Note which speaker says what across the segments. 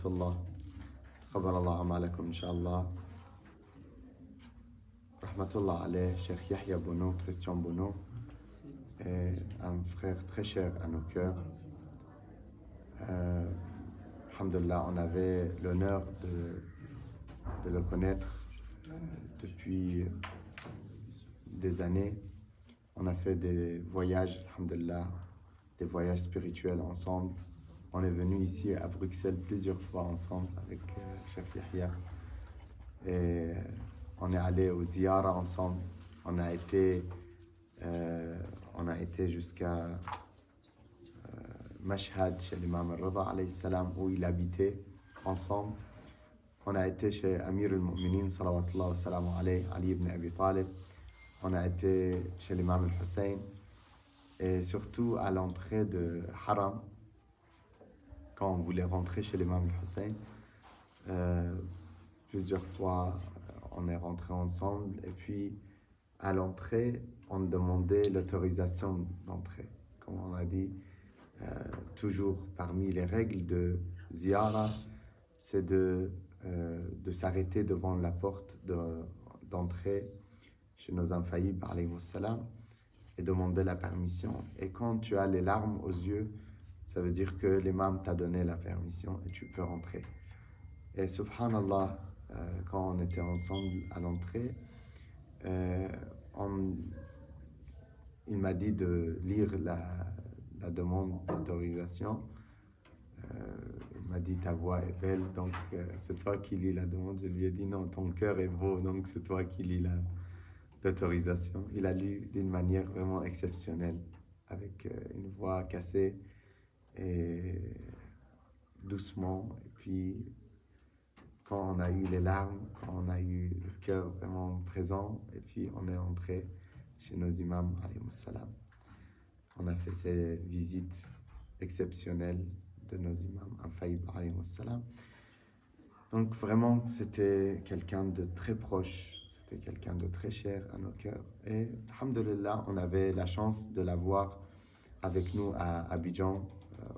Speaker 1: rahmatullah. Taqabbalallah amalakum, Inch'Allah. Rahmatullah alayh, Cheikh Yahya Bono, Christian Bono, est un frère très cher à nos cœurs. Alhamdulillah, on avait l'honneur de le connaître depuis des années. On a fait des voyages, alhamdulillah, des voyages spirituels ensemble. On est venu ici à Bruxelles plusieurs fois ensemble avec Cheikh Yahya. Et on est allé aux ziyara ensemble. On a été jusqu'à Mashhad chez l'imam al-Rida alayhi salam où il habitait ensemble. On a été chez Amir al-Mu'minin salawatullah wa salamu alayhi, Ali ibn Abi Talib. On a été chez l'imam al-Hussein et surtout à l'entrée de Haram quand on voulait rentrer chez l'imam al-Hussein. Plusieurs fois on est rentré ensemble et puis à l'entrée on demandait l'autorisation d'entrer. Comme on a dit, toujours parmi les règles de ziyara, c'est de s'arrêter devant la porte d'entrée chez nos infaillibles alayhimus salam et demander la permission. Et quand tu as les larmes aux yeux, ça veut dire que l'imam t'a donné la permission et tu peux rentrer. Et subhanallah, quand on était ensemble à l'entrée, il m'a dit de lire la demande d'autorisation. Il m'a dit ta voix est belle, donc c'est toi qui lis la demande. Je lui ai dit non, ton cœur est beau, donc c'est toi qui lis l'autorisation. Il a lu d'une manière vraiment exceptionnelle, avec une voix cassée et doucement. Et puis quand on a eu les larmes, quand on a eu le cœur vraiment présent, et puis on est entré chez nos imams alayhimus salam. On a fait ces visites exceptionnelles de nos imams infaillibles alayhimus salam. Donc vraiment, c'était quelqu'un de très proche, c'était quelqu'un de très cher à nos cœurs. Et alhamdulillah, on avait la chance de l'avoir avec nous à Abidjan,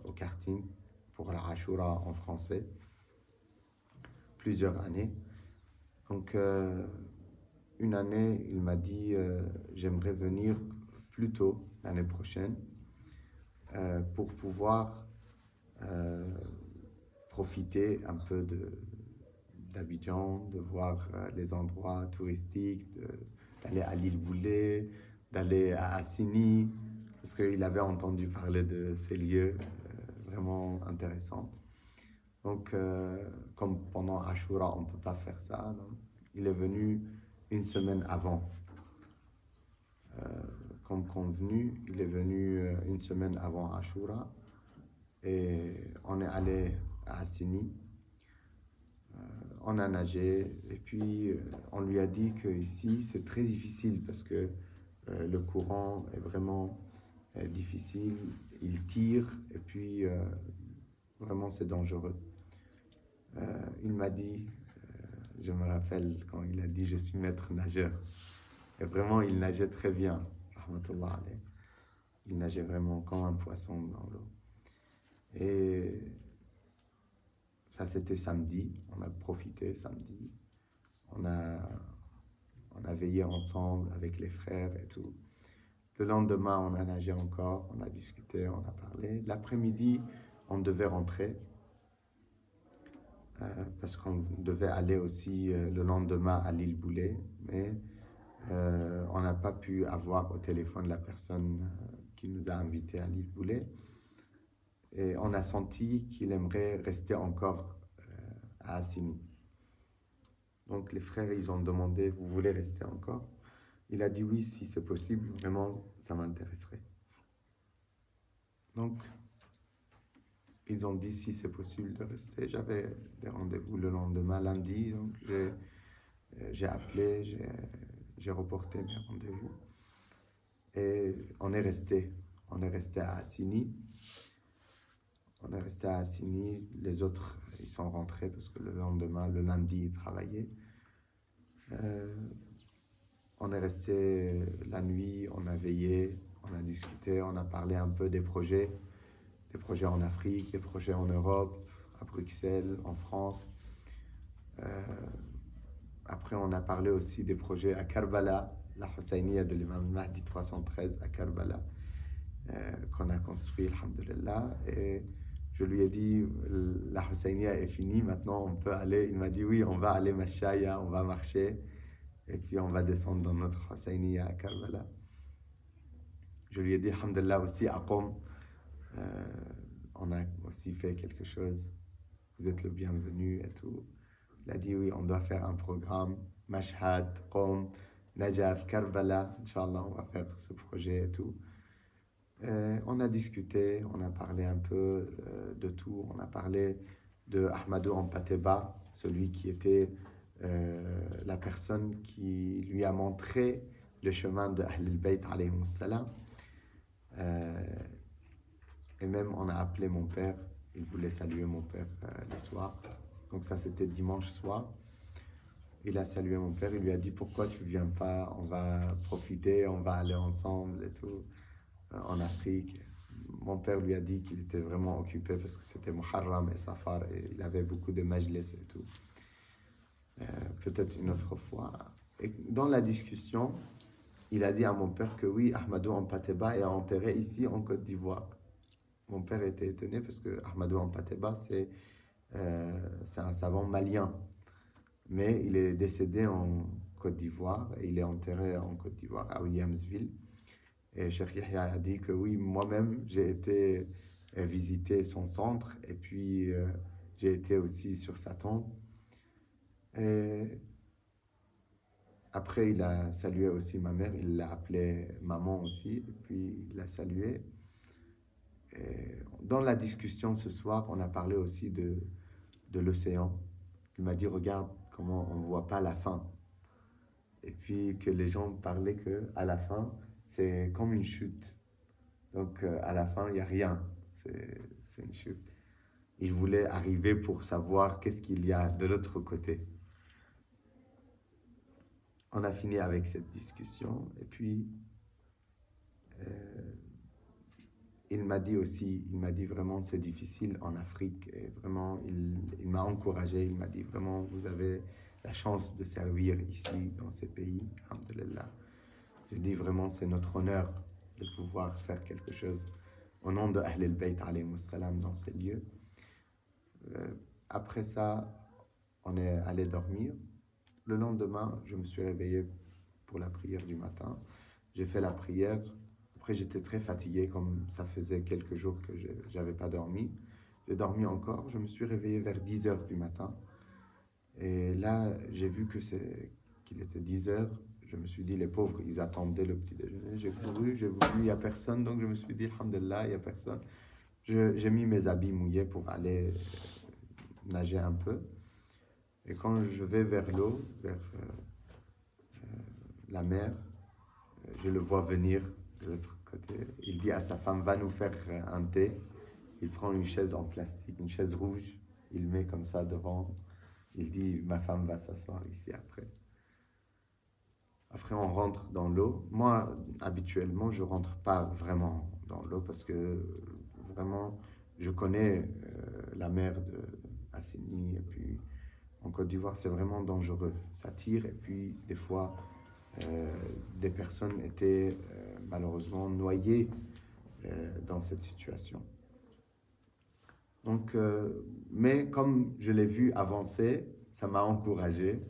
Speaker 1: au karting, pour la Ashura en français, plusieurs années. Donc une année, il m'a dit j'aimerais venir plus tôt l'année prochaine pour pouvoir profiter un peu d'Abidjan, de voir les endroits touristiques, d'aller à l'île Boulet, d'aller à Assini, parce qu'il avait entendu parler de ces lieux vraiment intéressants. Donc, comme pendant Ashura, on ne peut pas faire ça, donc, il est venu une semaine avant. Comme convenu, il est venu une semaine avant Ashura et on est allé à Assini. On a nagé et puis on lui a dit qu'ici c'est très difficile parce que le courant est vraiment difficile, il tire et puis vraiment c'est dangereux. Il m'a dit, je me rappelle quand il a dit je suis maître nageur et vraiment il nageait très bien, rahmatullah alayh. Il nageait vraiment comme un poisson dans l'eau. Et ça, c'était samedi. On a profité samedi. On a veillé ensemble avec les frères et tout. Le lendemain, on a nagé encore. On a discuté, on a parlé. L'après-midi, on devait rentrer. Parce qu'on devait aller aussi le lendemain à l'île Boulet. Mais on n'a pas pu avoir au téléphone la personne qui nous a invités à l'île Boulet. Et on a senti qu'il aimerait rester encore à Assini. Donc les frères, ils ont demandé, vous voulez rester encore? Il a dit oui, si c'est possible, vraiment, ça m'intéresserait. Donc, ils ont dit si c'est possible de rester. J'avais des rendez-vous le lendemain, lundi, donc j'ai appelé, j'ai reporté mes rendez-vous. Et on est resté à Assini. On est resté à Assini, les autres, ils sont rentrés parce que le lendemain, le lundi, ils travaillaient. On est resté la nuit, on a veillé, on a discuté, on a parlé un peu des projets en Afrique, des projets en Europe, à Bruxelles, en France. Après, on a parlé aussi des projets à Karbala, la Husseiniya de l'imam Mahdi 313 à Karbala, qu'on a construit, alhamdulillah. Et je lui ai dit, la Husseiniya est finie, maintenant on peut aller. Il m'a dit, oui, on va aller Mashaya, on va marcher, et puis on va descendre dans notre Husseiniya à Karbala. Je lui ai dit, alhamdulillah, aussi à Qom, on a aussi fait quelque chose, vous êtes le bienvenu et tout. Il a dit oui, on doit faire un programme, Mashhad, Qom, Najaf, Karbala, Inch'Allah, on va faire ce projet et tout. On a discuté, on a parlé un peu de tout. On a parlé de Ahmadou Ampateba, celui qui était la personne qui lui a montré le chemin de Ahl al-Bayt alayhi salam. Et même on a appelé mon père, il voulait saluer mon père le soir. Donc ça c'était dimanche soir. Il a salué mon père, il lui a dit pourquoi tu viens pas, on va profiter, on va aller ensemble et tout en Afrique. Mon père lui a dit qu'il était vraiment occupé parce que c'était Muharram et Safar et il avait beaucoup de majlis et tout. Peut-être une autre fois. Et dans la discussion, il a dit à mon père que oui, Ahmadou Ampateba est enterré ici en Côte d'Ivoire. Mon père était étonné parce que Ahmadou Ampateba, c'est un savant malien. Mais il est décédé en Côte d'Ivoire et il est enterré en Côte d'Ivoire, à Williamsville. Et Cheikh Yahya a dit que oui, moi-même, j'ai été visiter son centre et puis j'ai été aussi sur sa tombe. Et après, il a salué aussi ma mère, il l'a appelée maman aussi, et puis il l'a salué. Et dans la discussion ce soir, on a parlé aussi de l'océan. Il m'a dit, regarde comment on ne voit pas la fin. Et puis que les gens parlaient qu'à la fin, c'est comme une chute. Donc à la fin, il n'y a rien. C'est une chute. Il voulait arriver pour savoir qu'est-ce qu'il y a de l'autre côté. On a fini avec cette discussion. Et puis, il m'a dit aussi, il m'a dit vraiment c'est difficile en Afrique. Et vraiment, il m'a encouragé. Il m'a dit vraiment, vous avez la chance de servir ici, dans ces pays. Alhamdulillah. Je dis vraiment, c'est notre honneur de pouvoir faire quelque chose au nom de Ahl al-Bayt alayhi salam dans ces lieux. Après ça, on est allé dormir. Le lendemain, je me suis réveillé pour la prière du matin. J'ai fait la prière. Après, j'étais très fatigué, comme ça faisait quelques jours que je n'avais pas dormi. J'ai dormi encore. Je me suis réveillé vers 10 heures du matin. Et là, j'ai vu qu'il était 10 heures. Je me suis dit, les pauvres, ils attendaient le petit déjeuner. J'ai couru, j'ai voulu, il n'y a personne. Donc, je me suis dit, alhamdulillah, il n'y a personne. J'ai mis mes habits mouillés pour aller nager un peu. Et quand je vais vers l'eau, vers la mer, je le vois venir de l'autre côté. Il dit à sa femme, va nous faire un thé. Il prend une chaise en plastique, une chaise rouge. Il met comme ça devant. Il dit, ma femme va s'asseoir ici après. Après, on rentre dans l'eau. Moi, habituellement, je ne rentre pas vraiment dans l'eau parce que vraiment, je connais la mer de Assini. Et puis, en Côte d'Ivoire, c'est vraiment dangereux. Ça tire et puis, des fois, des personnes étaient malheureusement noyées dans cette situation. Donc, mais comme je l'ai vu avancer, ça m'a encouragé.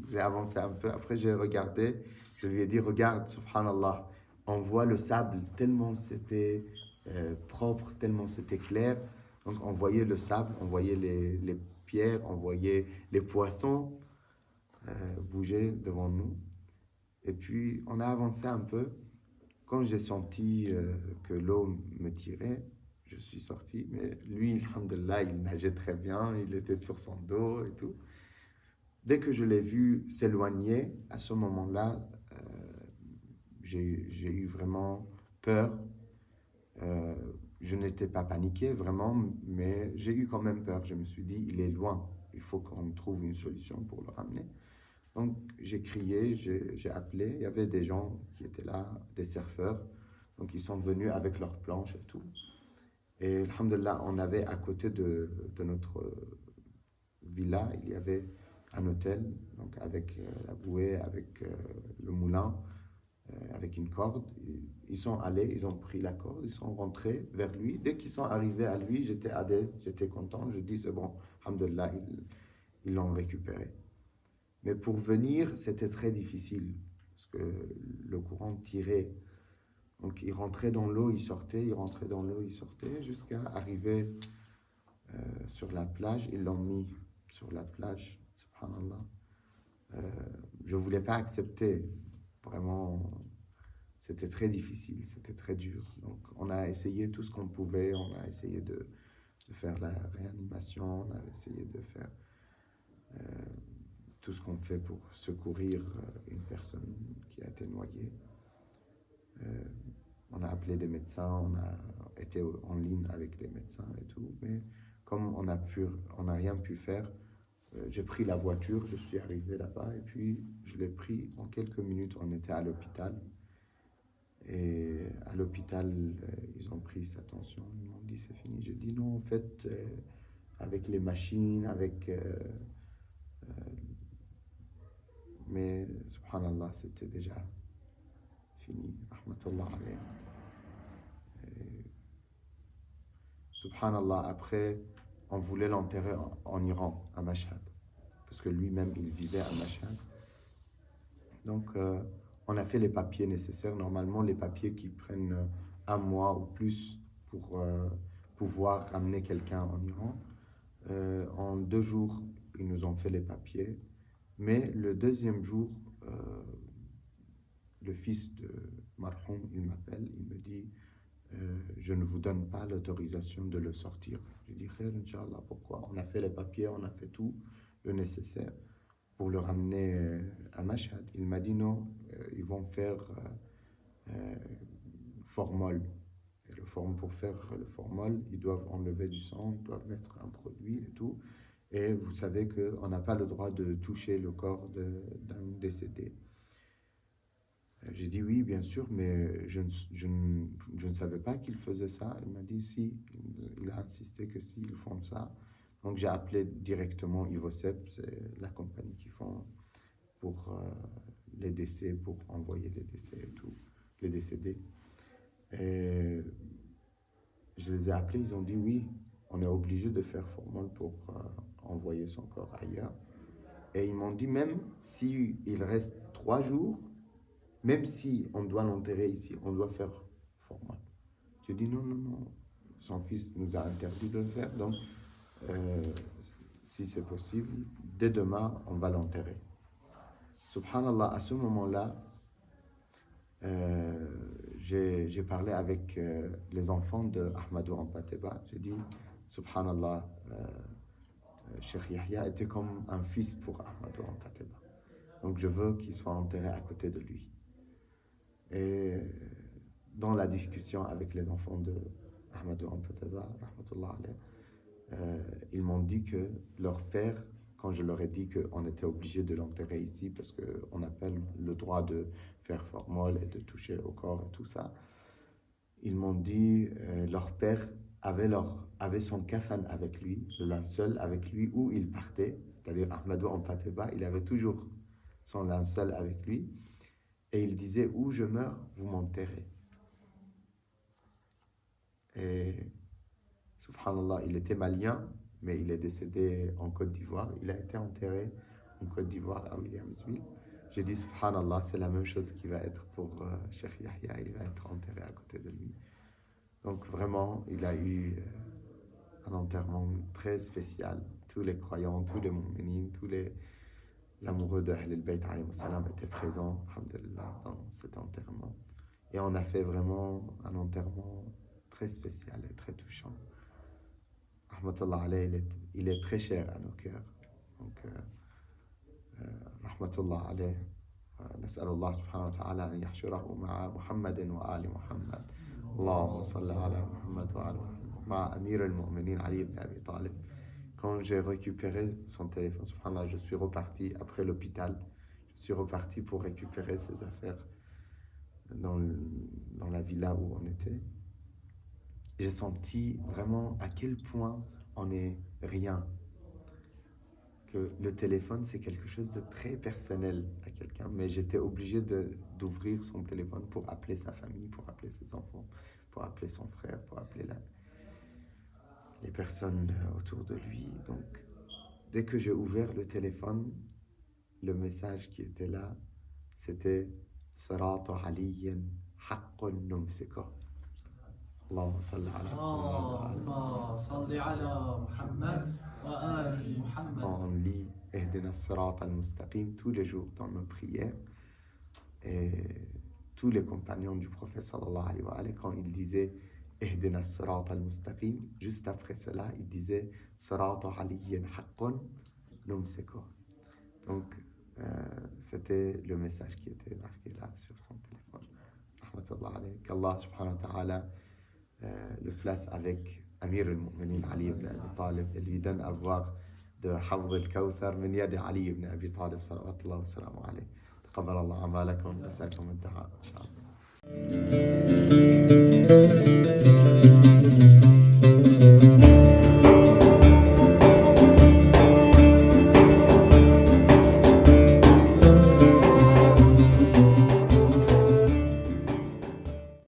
Speaker 1: J'ai avancé un peu. Après, j'ai regardé. Je lui ai dit, regarde, subhanallah, on voit le sable tellement c'était propre, tellement c'était clair. Donc, on voyait le sable, on voyait les pierres, on voyait les poissons bouger devant nous. Et puis, on a avancé un peu. Quand j'ai senti que l'eau me tirait, je suis sorti. Mais lui, alhamdulillah, il nageait très bien. Il était sur son dos et tout. Dès que je l'ai vu s'éloigner, à ce moment-là, j'ai eu vraiment peur. Je n'étais pas paniqué, vraiment, mais j'ai eu quand même peur. Je me suis dit, il est loin. Il faut qu'on trouve une solution pour le ramener. Donc, j'ai crié, j'ai appelé. Il y avait des gens qui étaient là, des surfeurs. Donc, ils sont venus avec leurs planches et tout. Et alhamdoulilah, on avait à côté de notre villa, il y avait un hôtel, donc avec la bouée, avec le moulin, avec une corde. Ils sont allés, ils ont pris la corde, ils sont rentrés vers lui. Dès qu'ils sont arrivés à lui, j'étais à l'aise, j'étais content. Je dis, c'est bon, alhamdoulilah, ils l'ont récupéré. Mais pour venir, c'était très difficile, parce que le courant tirait. Donc il rentrait dans l'eau, il sortait, il rentrait dans l'eau, il sortait, jusqu'à arriver sur la plage. Ils l'ont mis sur la plage, subhanallah. Je ne voulais pas accepter, vraiment, c'était très difficile, c'était très dur. Donc on a essayé tout ce qu'on pouvait, on a essayé de faire la réanimation, on a essayé de faire tout ce qu'on fait pour secourir une personne qui a été noyée. On a appelé des médecins, on a été en ligne avec les médecins et tout, mais comme on n'a rien pu faire, j'ai pris la voiture, je suis arrivé là-bas et puis je l'ai pris en quelques minutes. On était à l'hôpital et à l'hôpital, ils ont pris sa tension, ils m'ont dit c'est fini. J'ai dit non, en fait, avec les machines, mais subhanallah, c'était déjà fini. Rahmatullah alayhi. Subhanallah, après, on voulait l'enterrer en Iran, à Mashhad, parce que lui-même, il vivait à Mashhad. Donc, on a fait les papiers nécessaires. Normalement, les papiers qui prennent un mois ou plus pour pouvoir ramener quelqu'un en Iran. En 2 jours, ils nous ont fait les papiers. Mais le deuxième jour, le fils de Marhoum, il m'appelle, il me dit je ne vous donne pas l'autorisation de le sortir. Je dis khair, Inch'Allah, pourquoi? On a fait les papiers, on a fait tout le nécessaire pour le ramener à Mashhad. Il m'a dit non, ils vont faire formol. Et pour faire le formol, ils doivent enlever du sang, ils doivent mettre un produit et tout. Et vous savez qu'on n'a pas le droit de toucher le corps d'un décédé. J'ai dit oui, bien sûr, mais je ne savais pas qu'il faisait ça. Il m'a dit si, il a insisté que si, ils font ça. Donc j'ai appelé directement Ivocep, c'est la compagnie qui font pour les décès, pour envoyer les décès et tout, les décédés. Et je les ai appelés, ils ont dit oui, on est obligé de faire formol pour envoyer son corps ailleurs. Et ils m'ont dit même s'il reste 3 jours, même si on doit l'enterrer ici, on doit faire formol. J'ai dit non, non, non, son fils nous a interdit de le faire, donc si c'est possible, dès demain, on va l'enterrer. Subhanallah, à ce moment-là, j'ai parlé avec les enfants de Ahmadou Ampateba. J'ai dit, Subhanallah, Cheikh Yahya était comme un fils pour Ahmadou Ampateba. Donc je veux qu'il soit enterré à côté de lui. Et dans la discussion avec les enfants de Ahmadou Ampateba, rahmatullah alayh, ils m'ont dit que leur père, quand je leur ai dit qu'on était obligé de l'enterrer ici parce qu'on n'a pas le droit de faire formol et de toucher au corps et tout ça, ils m'ont dit leur père avait son kafan avec lui, le linceul avec lui où il partait, c'est-à-dire Ahmadou Ampateba, il avait toujours son linceul avec lui et il disait où je meurs, vous m'enterrez. Et subhanallah, il était malien, mais il est décédé en Côte d'Ivoire. Il a été enterré en Côte d'Ivoire à Williamsville. J'ai dit subhanallah, c'est la même chose qui va être pour Cheikh Yahya, il va être enterré à côté de lui. Donc vraiment, il a eu un enterrement très spécial. Tous les croyants, tous les mu'minines, tous les amoureux de Ahl al-Bayt étaient présents, alhamdulillah, dans cet enterrement. Et on a fait vraiment un enterrement très spécial et très touchant. Rahmatullah alayhi, il est très cher à nos cœurs. Donc, Rahmatullah alayhi, نسأل الله سبحانه وتعالى أن يحشره مع محمد وآل محمد اللهم صل على محمد وآل محمد مع أمير المؤمنين علي بن أبي طالب. Quand j'ai récupéré son téléphone, subhanallah, je suis reparti après l'hôpital. Je suis reparti pour récupérer ses affaires dans la villa où on était. j'ai senti vraiment à quel point on est rien. Que le téléphone, c'est quelque chose de très personnel à quelqu'un, mais j'étais obligé d'ouvrir son téléphone pour appeler sa famille, pour appeler ses enfants, pour appeler son frère, pour appeler les personnes autour de lui. Donc, dès que j'ai ouvert le téléphone, le message qui était là, c'était Sirata aliyin haqqun numsika. Allahumma salli ala
Speaker 2: اللهم صل على محمد وآل محمد.
Speaker 1: Quand on lit Ihdina Sirata al-Mustaqim tous les jours dans nos prières, et tous les compagnons du prophète sallallahu alayhi wa alayhi, quand ils disaient Ihdina Sirata al-Mustaqim, juste après cela, ils disaient Sirata aliyin haqqun numsika. Donc, c'était le message qui était marqué là sur son téléphone. Qu'Allah subhanahu wa ta'ala le place avec Amir al-Mu'minin Ali ibn Abi Talib et lui donne à voir de Hawd al-Kawthar min yad Ali ibn Abi Talib salawatullah wa salamu alayhi. تقبل الله أعمالكم وسعكم الدعاء إن شاء الله.